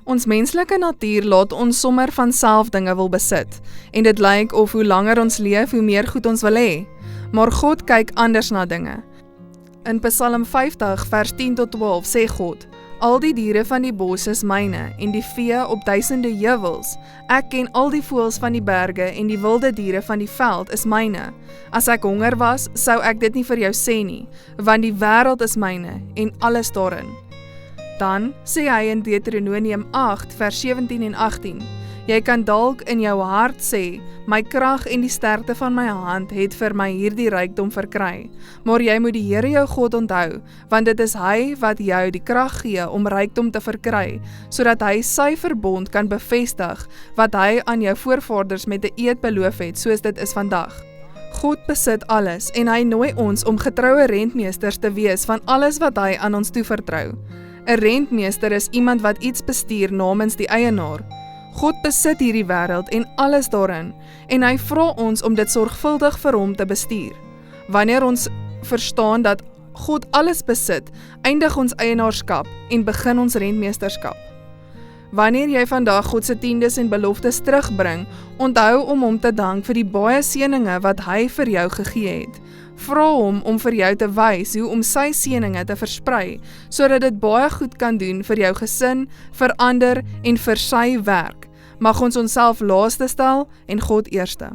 Ons menslike natuur laat ons sommer van self dinge wil besit, en dit lyk of hoe langer ons leef, hoe meer goed ons wil hê. Maar God kyk anders na dinge. In Psalm 50 vers 10 tot 12 sê God, al die diere van die bos is myne, en die vee op duisende heuwels. Ek ken al die voëls van die berge, en die wilde diere van die veld is myne. As ek honger was, sou ek dit nie vir jou sê nie, want die wêreld is myne, en alles daarin. Dan sê hy in Deuteronomium 8 vers 17 en 18, jy kan dalk in jou hart sê, my krag en die sterkte van my hand het vir my hierdie rykdom verkry, maar jy moet die Here jou God onthou, want dit is hy wat jou die krag gee om rykdom te verkry, sodat hy sy verbond kan bevestig, wat hy aan jou voorvaders met 'n eed beloof het, soos dit is vandag. God besit alles, en hy nooi ons om getroue rentmeesters te wees van alles wat hy aan ons toevertrou. 'n Rentmeester is iemand wat iets bestuur namens die eienaar. God besit hierdie wêreld en alles daarin, en hy vra ons om dit sorgvuldig vir hom te bestuur. Wanneer ons verstaan dat God alles besit, eindig ons eienaarskap en begin ons rentmeesterskap. Wanneer jy vandag God se tiendes en beloftes terugbring, onthou om hom te dank vir die baie seëninge wat hy vir jou gegee het. Vra hom om vir jou te wys hoe om sy seëninge te versprei, sodat dit baie goed kan doen vir jou gesin, vir ander en vir sy werk. Mag ons onsself laaste stel en God eerste.